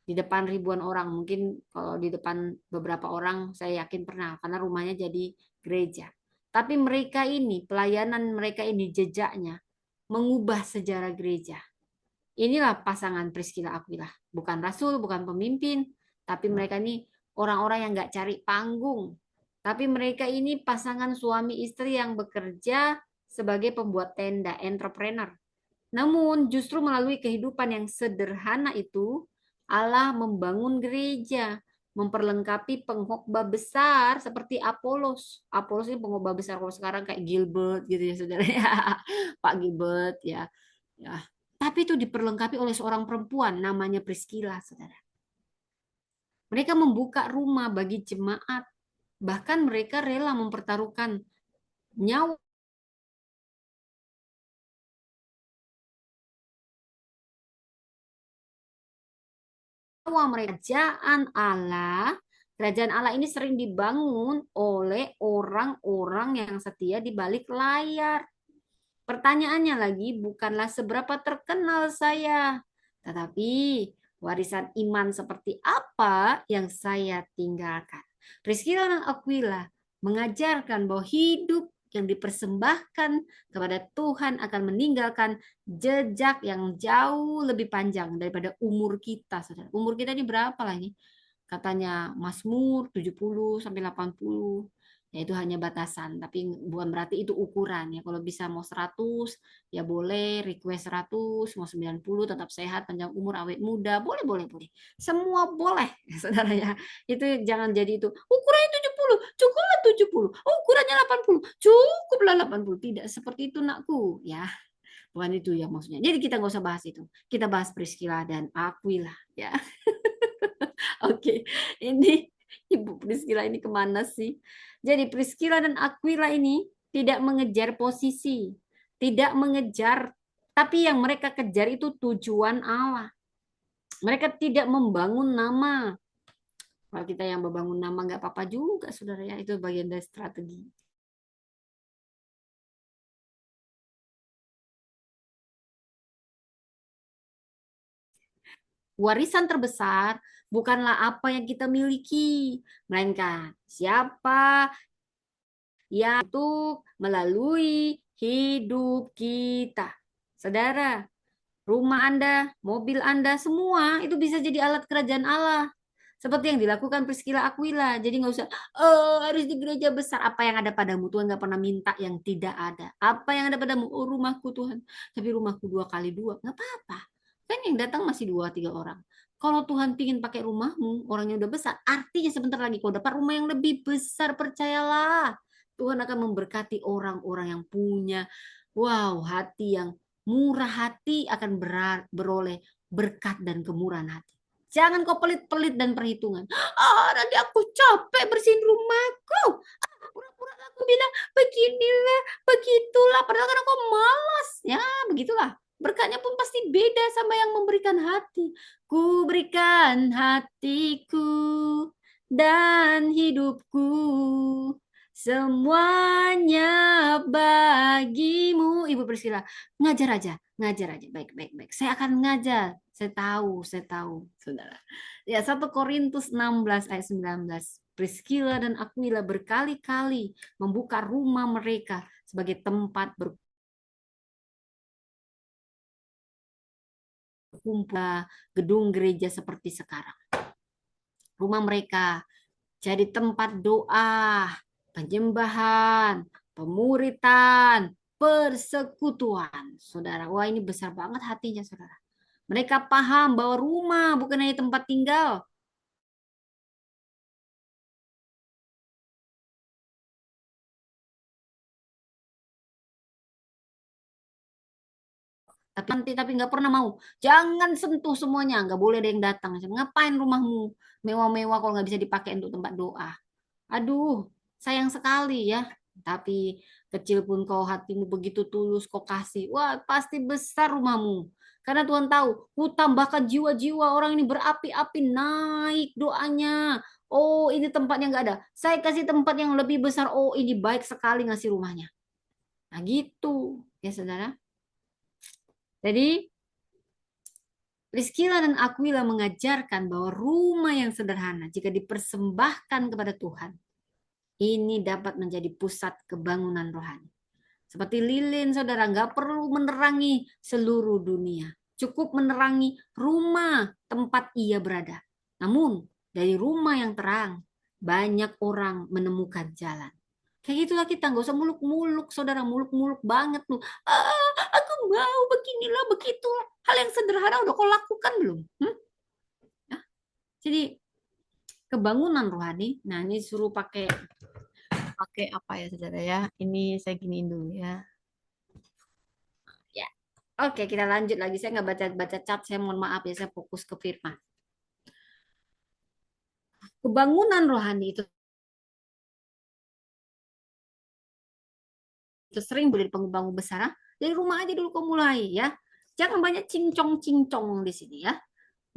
di depan ribuan orang. Mungkin kalau di depan beberapa orang saya yakin pernah, karena rumahnya jadi gereja. Tapi mereka ini, pelayanan mereka ini, jejaknya mengubah sejarah gereja. Inilah pasangan Priscilla Aquila. Bukan rasul, bukan pemimpin, tapi mereka ini orang-orang yang nggak cari panggung. Tapi mereka ini pasangan suami istri yang bekerja sebagai pembuat tenda, entrepreneur. Namun justru melalui kehidupan yang sederhana itu, Allah membangun gereja, memperlengkapi pengkhotbah besar seperti Apolos. Apolos ini pengkhotbah besar, kalau sekarang kayak Gilbert gitu ya saudara ya, Pak Gilbert ya. Ya. Tapi itu diperlengkapi oleh seorang perempuan namanya Priscilla, saudara. Mereka membuka rumah bagi jemaat, bahkan mereka rela mempertaruhkan nyawa mereka. Kerajaan Allah ini sering dibangun oleh orang-orang yang setia di balik layar. Pertanyaannya lagi bukanlah seberapa terkenal saya, tetapi warisan iman seperti apa yang saya tinggalkan. Priscilla dan Aquila mengajarkan bahwa hidup yang dipersembahkan kepada Tuhan akan meninggalkan jejak yang jauh lebih panjang daripada umur kita, saudara. Umur kita ini berapa lah ini? Katanya Mazmur 70 sampai 80. Ya itu hanya batasan, tapi bukan berarti itu ukuran ya. Kalau bisa mau 100 ya boleh, request 100, mau 90 tetap sehat, panjang umur, awet muda, boleh boleh boleh. Semua boleh, saudara ya. Itu jangan jadi itu. Ukurannya 70, cukuplah 70. Oh, ukurannya 80, cukuplah 80. Tidak seperti itu nakku, ya. Bukan itu ya maksudnya. Jadi kita nggak usah bahas itu. Kita bahas Priscilla dan Aquila, ya. Oke, ini Ibu Priscilla ini kemana sih? Jadi Priscilla dan Aquila ini tidak mengejar posisi, tidak mengejar, tapi yang mereka kejar itu tujuan Allah. Mereka tidak membangun nama. Kalau kita yang membangun nama nggak apa-apa juga, saudara ya. Itu bagian dari strategi. Warisan terbesar bukanlah apa yang kita miliki, melainkan siapa yang untuk melalui hidup kita. Saudara, rumah Anda, mobil Anda, semua itu bisa jadi alat kerajaan Allah. Seperti yang dilakukan Priscilla Aquila. Jadi nggak usah, oh harus di gereja besar. Apa yang ada padamu? Tuhan nggak pernah minta yang tidak ada. Apa yang ada padamu? Oh rumahku Tuhan. Tapi rumahku 2 kali 2. Nggak apa-apa. Kan yang datang masih 2-3 orang. Kalau Tuhan pingin pakai rumahmu, orangnya udah besar. Artinya sebentar lagi kau dapat rumah yang lebih besar. Percayalah. Tuhan akan memberkati orang-orang yang punya, wow, hati yang murah hati akan beroleh berkat dan kemurahan hati. Jangan kau pelit-pelit dan perhitungan. Nanti aku capek bersihin rumahku. Pura-pura aku bilang beginilah, begitulah. Padahal kan aku malas. Ya, begitulah. Berkatnya pun pasti beda sama yang memberikan hati. Ku berikan hatiku dan hidupku. Semuanya bagimu. Ibu Priscilla, ngajar aja. Ngajar aja. Baik, baik, baik. Saya akan ngajar. Saya tahu, saudara. Ya, 1 Korintus 16 ayat 19. Priscilla dan Aquila berkali-kali membuka rumah mereka sebagai tempat berkumpul gedung gereja seperti sekarang. Rumah mereka jadi tempat doa, penyembahan, pemuritan, persekutuan. Saudara, wah ini besar banget hatinya, saudara. Mereka paham bahwa rumah bukan hanya tempat tinggal. Tapi nggak pernah mau. Jangan sentuh semuanya, nggak boleh ada yang datang. Ngapain rumahmu mewah-mewah kalau nggak bisa dipakai untuk tempat doa? Aduh, sayang sekali ya. Tapi kecil pun kau hatimu begitu tulus kau kasih. Wah, pasti besar rumahmu. Karena Tuhan tahu, ku tambahkan jiwa-jiwa orang ini berapi-api naik doanya. Oh, ini tempatnya nggak ada. Saya kasih tempat yang lebih besar. Oh, ini baik sekali ngasih rumahnya. Nah, gitu. Ya, saudara. Jadi, Priscilla dan Aquila mengajarkan bahwa rumah yang sederhana jika dipersembahkan kepada Tuhan, ini dapat menjadi pusat kebangunan rohani. Seperti lilin, saudara, nggak perlu menerangi seluruh dunia. Cukup menerangi rumah tempat ia berada. Namun, dari rumah yang terang, banyak orang menemukan jalan. Kayak gitulah kita, nggak usah muluk-muluk, saudara, muluk-muluk banget lu. Aku mau beginilah, begitulah. Hal yang sederhana udah kau lakukan belum? Ya. Jadi, kebangunan rohani, nah ini suruh pakai pakai apa ya saudara ya? Ini saya giniin dulu ya. Ya. Oke, kita lanjut lagi. Saya nggak baca-baca chat, saya mohon maaf ya, saya fokus ke firman. Kebangunan rohani itu sering boleh bangun-bangun besar. Dari rumah aja dulu kau mulai ya. Jangan banyak cincong-cincong di sini ya.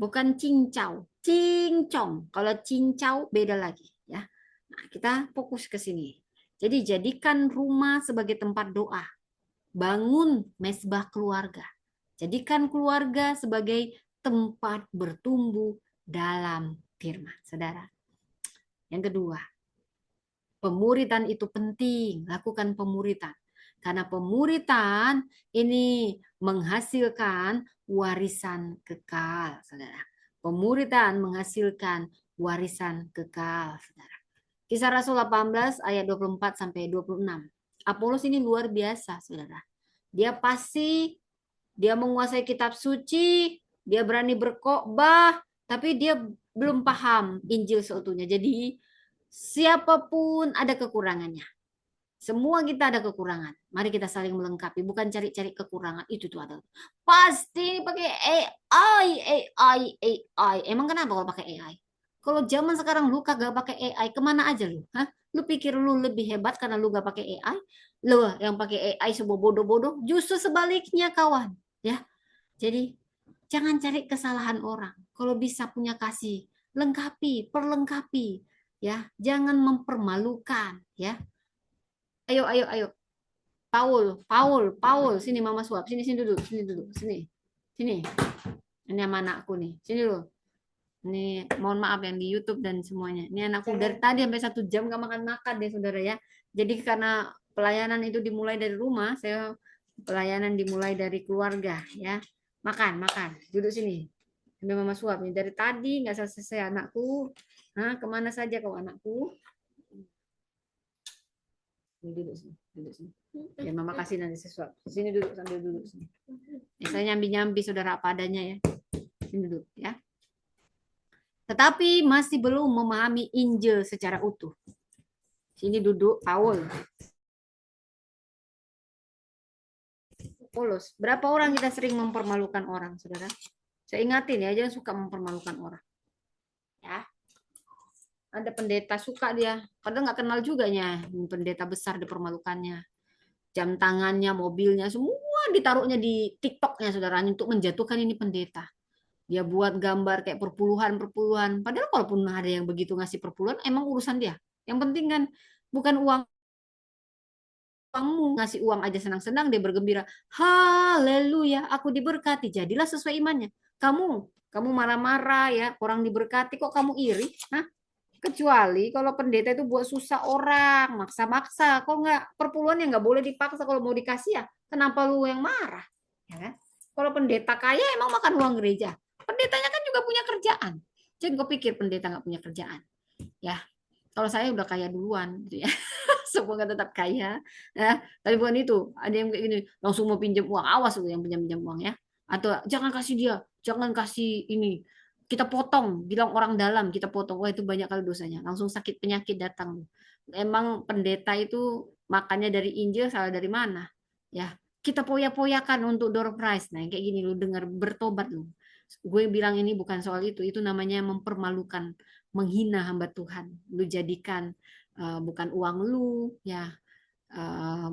Bukan cincau, cincong. Kalau cincau beda lagi ya. Nah, kita fokus ke sini. Jadi jadikan rumah sebagai tempat doa. Bangun mesbah keluarga. Jadikan keluarga sebagai tempat bertumbuh dalam firman. Saudara. Yang kedua, pemuritan itu penting. Lakukan pemuritan. Karena pemuritan ini menghasilkan warisan kekal, saudara. Pemuritan menghasilkan warisan kekal, saudara. Kisah Rasul 18 ayat 24 sampai 26. Apolos ini luar biasa, saudara. Dia menguasai kitab suci, dia berani berkhotbah, tapi dia belum paham Injil seutuhnya. Jadi siapapun ada kekurangannya. Semua kita ada kekurangan. Mari kita saling melengkapi, bukan cari-cari kekurangan. Itu tuh ada. Pasti pakai AI. Emang kenapa kalau pakai AI? Kalau zaman sekarang lu kagak pakai AI, kemana aja lu? Hah? Lu pikir lu lebih hebat karena lu gak pakai AI? Lu yang pakai AI semua bodoh-bodoh. Justru sebaliknya kawan. Ya, jadi jangan cari kesalahan orang. Kalau bisa punya kasih, lengkapi, perlengkapi. Ya, jangan mempermalukan. Ya, ayo. Paul, sini mama suap, sini duduk, sini. Ini sama anakku nih. Sini dulu. Ini mohon maaf yang di YouTube dan semuanya. Ini anakku dari tadi sampai 1 jam gak makan-makan deh saudara ya. Jadi karena pelayanan itu dimulai dari rumah, saya pelayanan dimulai dari keluarga ya. Makan, makan. Duduk sini. Sambil mama suap nih. Dari tadi nggak selesai anakku. Hah, kemana saja kau anakku? Ini duduk sini, duduk sini. Ya mama kasih nanti sesuatu. Sini duduk sambil duduk sini. Ya, saya nyambi-nyambi saudara apa adanya ya. Sini duduk ya. Tetapi masih belum memahami Injil secara utuh. Sini duduk, Paul. Polos. Berapa orang kita sering mempermalukan orang, saudara? Saya ingatin ya, jangan suka mempermalukan orang. Ya, ada pendeta suka dia, padahal nggak kenal juga nya, pendeta besar dipermalukannya. Jam tangannya, mobilnya, semua ditaruhnya di TikToknya, saudara, untuk menjatuhkan ini pendeta. Dia buat gambar kayak perpuluhan-perpuluhan. Padahal kalaupun ada yang begitu ngasih perpuluhan, emang urusan dia. Yang penting kan bukan uang kamu ngasih uang aja senang-senang dia bergembira. Haleluya, aku diberkati. Jadilah sesuai imannya. Kamu marah-marah ya, orang diberkati kok kamu iri? Hah? Kecuali kalau pendeta itu buat susah orang, maksa-maksa. Kok nggak perpuluhan yang nggak boleh dipaksa kalau mau dikasih ya? Kenapa lu yang marah? Ya kan? Kalau pendeta kaya emang makan uang gereja. Pendetanya kan juga punya kerjaan. Jangan kau pikir pendeta nggak punya kerjaan. Ya, kalau saya udah kaya duluan, gitu ya. Semoga tetap kaya. Ya, tapi bukan itu. Ada yang kayak gini, langsung mau pinjam uang. Awas tuh yang pinjam-pinjam uang ya. Atau jangan kasih dia, jangan kasih ini. Kita potong, bilang orang dalam, kita potong. Wah itu banyak kali dosanya. Langsung sakit penyakit datang. Emang pendeta itu makannya dari Injil, salah dari mana? Ya, kita poya-poyakan untuk door prize. Nah, kayak gini lu dengar bertobat lu. Gue bilang ini bukan soal itu namanya mempermalukan, menghina hamba Tuhan. Lu jadikan bukan uang lu ya,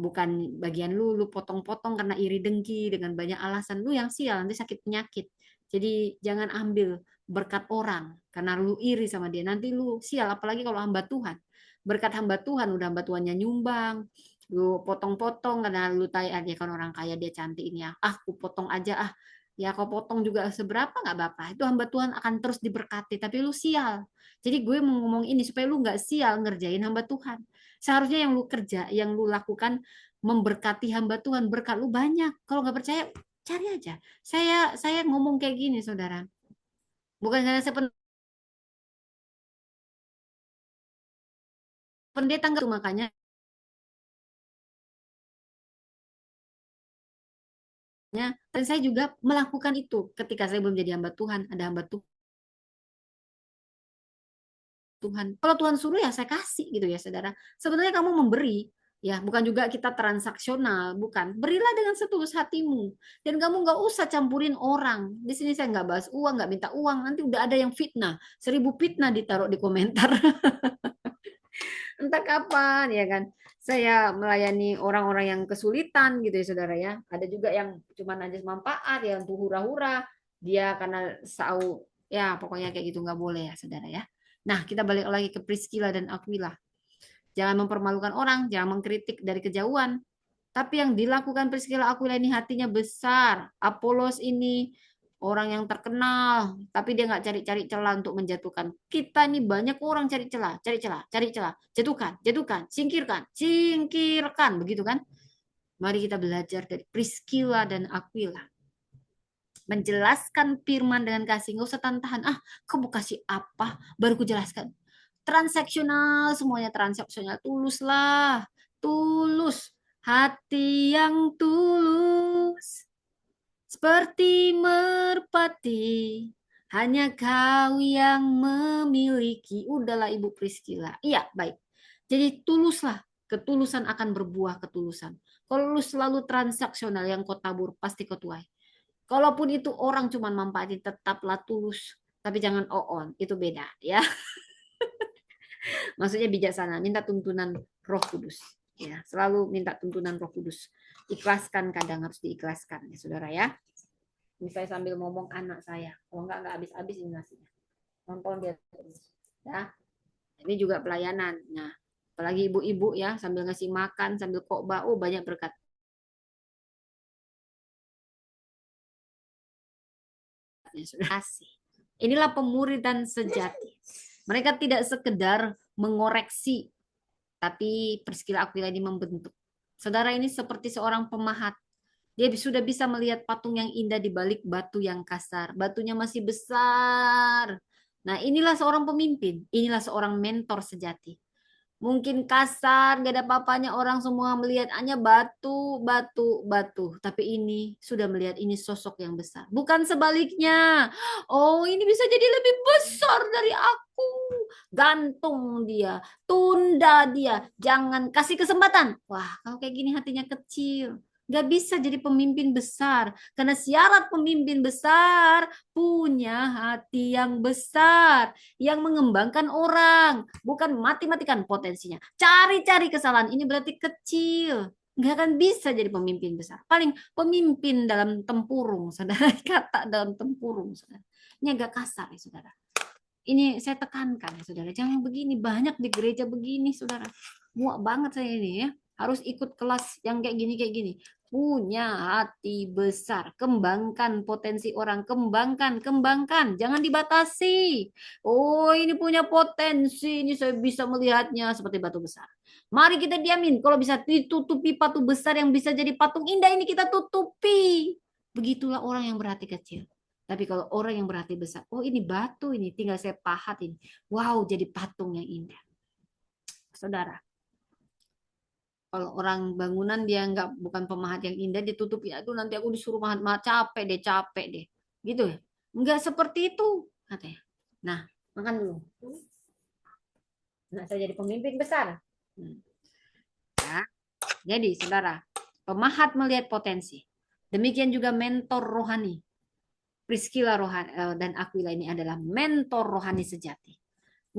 bukan bagian lu potong-potong karena iri dengki dengan banyak alasan, lu yang sial nanti sakit penyakit. Jadi jangan ambil berkat orang karena lu iri sama dia, nanti lu sial. Apalagi kalau hamba Tuhan, berkat hamba Tuhan, udah hamba Tuhannya nyumbang, lu potong-potong karena lu tahu dia kan orang kaya, dia cantik ini ya, aku potong aja ya kau potong juga seberapa nggak apa-apa, itu hamba Tuhan akan terus diberkati, tapi lu sial. Jadi gue mau ngomong ini supaya lu nggak sial ngerjain hamba Tuhan. Seharusnya yang lu kerja, yang lu lakukan memberkati hamba Tuhan, berkat lu banyak. Kalau nggak percaya, cari aja. Saya ngomong kayak gini, saudara. Bukan karena saya pendeta enggak, makanya dan saya juga melakukan itu ketika saya belum jadi hamba Tuhan. Ada hamba Tuhan. Kalau Tuhan suruh ya saya kasih gitu ya, saudara. Sebenarnya kamu memberi, ya bukan juga kita transaksional, bukan. Berilah dengan setulus hatimu, dan kamu nggak usah campurin orang. Di sini saya nggak bahas uang, nggak minta uang. Nanti udah ada yang fitnah, 1.000 fitnah ditaruh di komentar. Entah kapan ya kan. Saya melayani orang-orang yang kesulitan gitu ya, saudara ya. Ada juga yang cuma najis manfaat, yang tuh hura-hura. Dia karena sau, ya pokoknya kayak gitu nggak boleh ya, saudara ya. Nah, kita balik lagi ke Priscilla dan Aquila. Jangan mempermalukan orang, jangan mengkritik dari kejauhan. Tapi yang dilakukan Priscilla Aquila ini hatinya besar. Apolos ini orang yang terkenal, tapi dia nggak cari-cari celah untuk menjatuhkan. Kita ini banyak orang cari celah, cari celah, cari celah, jatuhkan, jatuhkan, singkirkan, singkirkan, begitu kan? Mari kita belajar dari Priscilla dan Aquila. Menjelaskan firman dengan kasih, nggak usah tahan-tahan. Ah, kamu kasih apa? Baru ku jelaskan. Transaksional, semuanya transaksional. Tulus lah, tulus. Hati yang tulus. Seperti merpati, hanya kau yang memiliki. Udahlah Ibu Priscilla. Iya, baik. Jadi tuluslah. Ketulusan akan berbuah ketulusan. Kalau lu selalu transaksional yang kau tabur, pasti kau tuai. Kalaupun itu orang cuma manfaatin, tetaplah tulus. Tapi jangan on, itu beda ya. Maksudnya bijaksana, minta tuntunan Roh Kudus. Ya, selalu minta tuntunan Roh Kudus. Ikhlaskan, kadang harus diikhlaskan ya, Saudara ya. Ini saya sambil ngomong anak saya. Kalau enggak habis-habis ini nasinya. Nonton dia terus. Ya. Ini juga pelayanan. Nah, apalagi ibu-ibu ya, sambil ngasih makan, sambil khotbah, oh banyak berkat. kasih. Inilah pemuridan sejati. Mereka tidak sekedar mengoreksi, tapi Priscilla Aquila ini membentuk. Saudara, ini seperti seorang pemahat. Dia sudah bisa melihat patung yang indah di balik batu yang kasar. Batunya masih besar. Nah, inilah seorang pemimpin. Inilah seorang mentor sejati. Mungkin kasar, gak ada apa-apanya, orang semua melihat hanya batu, batu, batu. Tapi ini sudah melihat ini sosok yang besar. Bukan sebaliknya. Oh, ini bisa jadi lebih besar dari aku. Gantung dia, tunda dia, jangan kasih kesempatan. Wah, kalau kayak gini hatinya kecil. Gak bisa jadi pemimpin besar. Karena syarat pemimpin besar punya hati yang besar. Yang mengembangkan orang. Bukan mati-matikan potensinya. Cari-cari kesalahan. Ini berarti kecil. Nggak akan bisa jadi pemimpin besar. Paling pemimpin dalam tempurung, saudara. Kata dalam tempurung, saudara. Ini agak kasar ya, saudara. Ini saya tekankan, ya, saudara. Jangan begini. Banyak di gereja begini, saudara. Muak banget saya ini ya. Harus ikut kelas yang kayak gini. Punya hati besar. Kembangkan potensi orang. Kembangkan. Jangan dibatasi. Oh, ini punya potensi. Ini saya bisa melihatnya seperti batu besar. Mari kita diamin. Kalau bisa ditutupi batu besar yang bisa jadi patung indah ini kita tutupi. Begitulah orang yang berhati kecil. Tapi kalau orang yang berhati besar, oh ini batu ini, tinggal saya pahat ini. Wow, jadi patung yang indah. Saudara, kalau orang bangunan dia nggak bukan pemahat yang indah, ditutupi, aduh nanti aku disuruh mahat-mahat, capek deh. Gitu ya. Nggak seperti itu, katanya. Nah, makan dulu. Nah, saya jadi pemimpin besar. Ya. Jadi, saudara, pemahat melihat potensi. Demikian juga mentor rohani. Priscilla dan Aquila ini adalah mentor rohani sejati.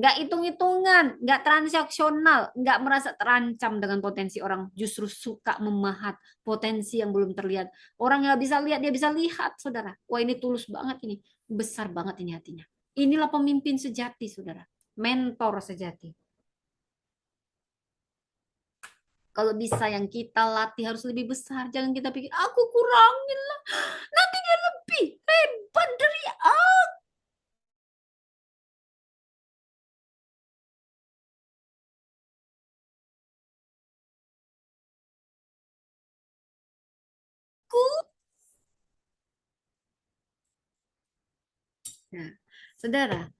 Nggak hitung-hitungan, nggak transaksional, nggak merasa terancam dengan potensi orang. Justru suka memahat potensi yang belum terlihat. Orang yang bisa lihat, dia bisa lihat, saudara. Wah ini tulus banget ini. Besar banget ini hatinya. Inilah pemimpin sejati, saudara. Mentor sejati. Kalau bisa yang kita latih harus lebih besar. Jangan kita pikir, aku kurangin lah. Nanti dia lebih hebat dari aku. Nah, saudara,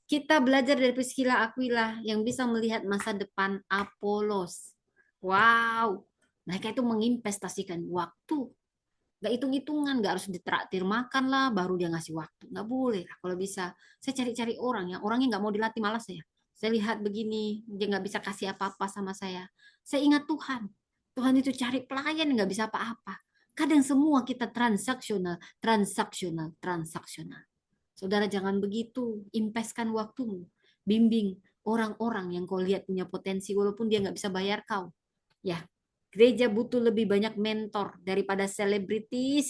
kita belajar dari Priscilla Aquila yang bisa melihat masa depan Apolos. Wow, mereka itu menginvestasikan waktu. Gak hitung-hitungan, gak harus ditraktir makan lah, baru dia ngasih waktu. Gak boleh lah, kalau bisa. Saya cari-cari orang yang orangnya gak mau dilatih, malas saya. Saya lihat begini, dia gak bisa kasih apa-apa sama saya. Saya ingat Tuhan. Tuhan itu cari pelayan yang gak bisa apa-apa. Kadang semua kita transaksional. Saudara jangan begitu, investkan waktumu, bimbing orang-orang yang kau lihat punya potensi walaupun dia nggak bisa bayar kau. Ya, gereja butuh lebih banyak mentor daripada selebritis.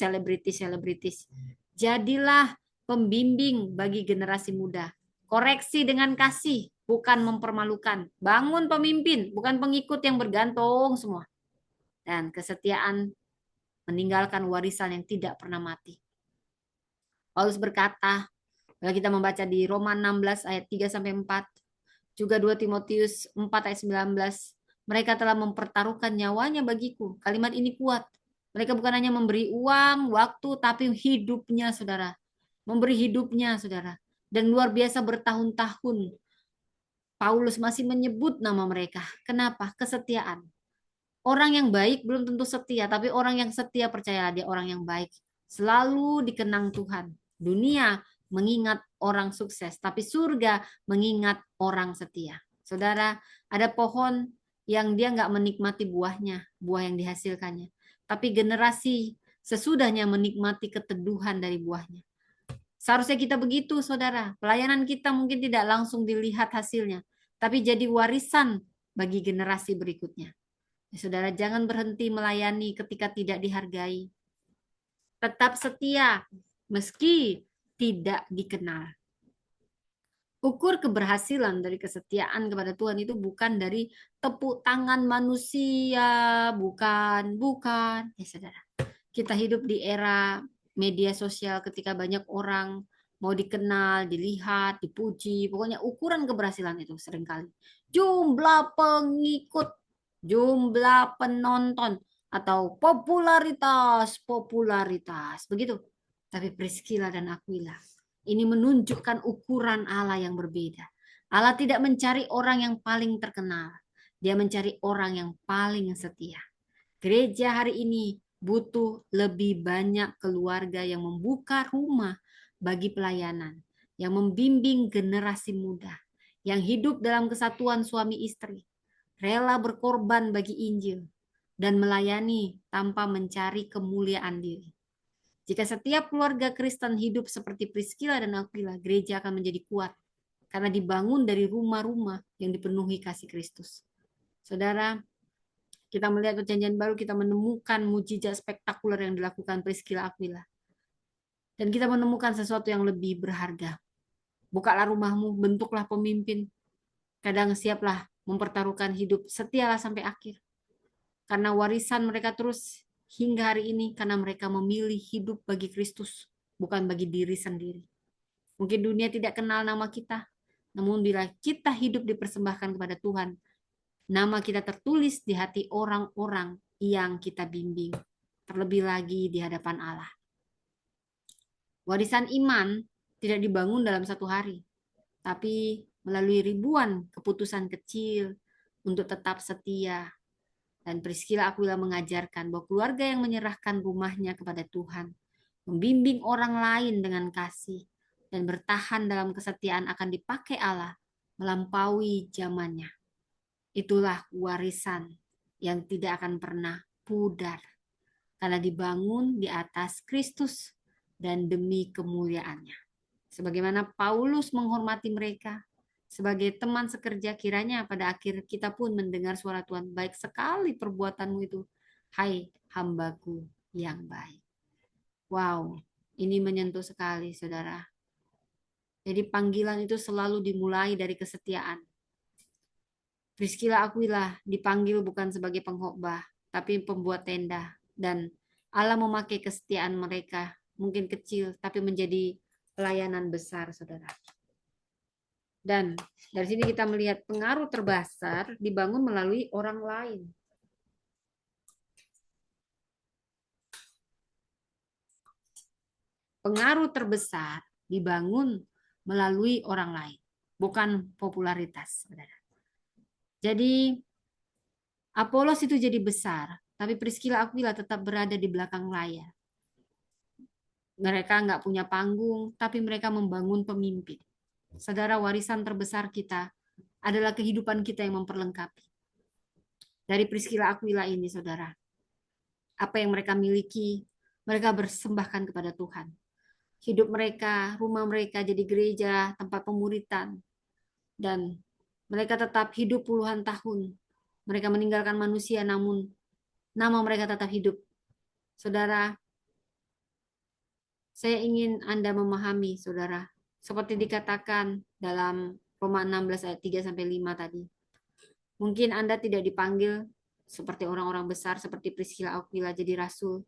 Jadilah pembimbing bagi generasi muda. Koreksi dengan kasih, bukan mempermalukan. Bangun pemimpin, bukan pengikut yang bergantung semua. Dan kesetiaan meninggalkan warisan yang tidak pernah mati. Paulus berkata, kalau kita membaca di Roma 16 ayat 3 sampai 4, juga 2 Timotius 4 ayat 19, mereka telah mempertaruhkan nyawanya bagiku. Kalimat ini kuat. Mereka bukan hanya memberi uang, waktu, tapi hidupnya, saudara. Memberi hidupnya, saudara. Dan luar biasa bertahun-tahun. Paulus masih menyebut nama mereka. Kenapa? Kesetiaan. Orang yang baik belum tentu setia, tapi orang yang setia percaya dia orang yang baik. Selalu dikenang Tuhan. Dunia mengingat orang sukses, tapi surga mengingat orang setia. Saudara, ada pohon yang dia nggak menikmati buahnya, buah yang dihasilkannya. Tapi generasi sesudahnya menikmati keteduhan dari buahnya. Seharusnya kita begitu, saudara. Pelayanan kita mungkin tidak langsung dilihat hasilnya, tapi jadi warisan bagi generasi berikutnya. Saudara, jangan berhenti melayani ketika tidak dihargai. Tetap setia, meski tidak dikenal. Ukur keberhasilan dari kesetiaan kepada Tuhan itu bukan dari tepuk tangan manusia, bukan. Ya saudara, kita hidup di era media sosial ketika banyak orang mau dikenal, dilihat, dipuji. Pokoknya ukuran keberhasilan itu seringkali. Jumlah pengikut, jumlah penonton, atau popularitas, popularitas. Begitu. Tapi Priscilla dan Aquila ini menunjukkan ukuran Allah yang berbeda. Allah tidak mencari orang yang paling terkenal. Dia mencari orang yang paling setia. Gereja hari ini butuh lebih banyak keluarga yang membuka rumah bagi pelayanan, yang membimbing generasi muda, yang hidup dalam kesatuan suami istri, rela berkorban bagi Injil, dan melayani tanpa mencari kemuliaan diri. Jika setiap keluarga Kristen hidup seperti Priscilla dan Aquila, gereja akan menjadi kuat karena dibangun dari rumah-rumah yang dipenuhi kasih Kristus. Saudara, kita melihat perjanjian baru, kita menemukan mujizat spektakuler yang dilakukan Priscilla Aquila. Dan kita menemukan sesuatu yang lebih berharga. Bukalah rumahmu, bentuklah pemimpin. Kadang siaplah mempertaruhkan hidup, setialah sampai akhir. Karena warisan mereka terus hingga hari ini, karena mereka memilih hidup bagi Kristus, bukan bagi diri sendiri. Mungkin dunia tidak kenal nama kita, namun bila kita hidup dipersembahkan kepada Tuhan, nama kita tertulis di hati orang-orang yang kita bimbing, terlebih lagi di hadapan Allah. Warisan iman tidak dibangun dalam satu hari, tapi melalui ribuan keputusan kecil untuk tetap setia. Dan Priscilla Aquila mengajarkan bahwa keluarga yang menyerahkan rumahnya kepada Tuhan, membimbing orang lain dengan kasih, dan bertahan dalam kesetiaan akan dipakai Allah melampaui zamannya. Itulah warisan yang tidak akan pernah pudar, karena dibangun di atas Kristus dan demi kemuliaannya. Sebagaimana Paulus menghormati mereka sebagai teman sekerja, kiranya pada akhir kita pun mendengar suara Tuhan, baik sekali perbuatanmu itu, hai hambaku yang baik. Wow, ini menyentuh sekali, saudara. Jadi panggilan itu selalu dimulai dari kesetiaan. Priscilla Aquila dipanggil bukan sebagai pengkhotbah, tapi pembuat tenda. Dan Allah memakai kesetiaan mereka, mungkin kecil, tapi menjadi pelayanan besar, saudara. Dan dari sini kita melihat pengaruh terbesar dibangun melalui orang lain. Pengaruh terbesar dibangun melalui orang lain, bukan popularitas, saudara. Jadi Apolos itu jadi besar, tapi Priscilla Aquila tetap berada di belakang layar. Mereka nggak punya panggung, tapi mereka membangun pemimpin. Saudara, warisan terbesar kita adalah kehidupan kita yang memperlengkapi. Dari Priscilla Aquila ini, saudara, apa yang mereka miliki, mereka persembahkan kepada Tuhan. Hidup mereka, rumah mereka jadi gereja, tempat pemuritan. Dan mereka tetap hidup puluhan tahun. Mereka meninggalkan manusia, namun nama mereka tetap hidup. Saudara, saya ingin Anda memahami, saudara, seperti dikatakan dalam Roma 16 ayat 3-5 tadi. Mungkin Anda tidak dipanggil seperti orang-orang besar, seperti Priscilla Aquila jadi rasul.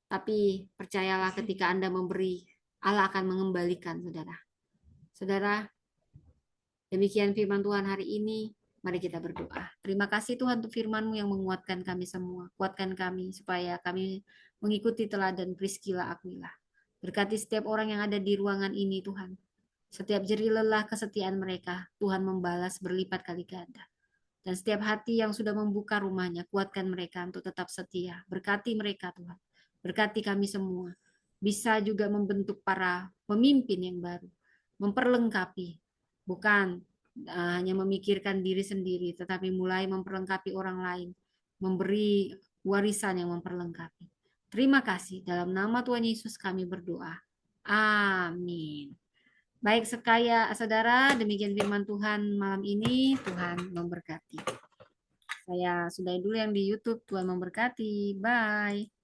Tapi percayalah, ketika Anda memberi, Allah akan mengembalikan, saudara. Saudara, demikian firman Tuhan hari ini. Mari kita berdoa. Terima kasih Tuhan untuk firman-Mu yang menguatkan kami semua. Kuatkan kami supaya kami mengikuti teladan Priscilla Aquila. Berkati setiap orang yang ada di ruangan ini, Tuhan. Setiap jerih lelah kesetiaan mereka, Tuhan membalas berlipat kali ganda. Dan setiap hati yang sudah membuka rumahnya, kuatkan mereka untuk tetap setia. Berkati mereka, Tuhan. Berkati kami semua. Bisa juga membentuk para pemimpin yang baru. Memperlengkapi. Bukan hanya memikirkan diri sendiri, tetapi mulai memperlengkapi orang lain, memberi warisan yang memperlengkapi. Terima kasih, dalam nama Tuhan Yesus kami berdoa. Amin. Baik sekaya saudara, demikian firman Tuhan malam ini. Tuhan memberkati. Saya sudahi dulu yang di YouTube. Tuhan memberkati. Bye.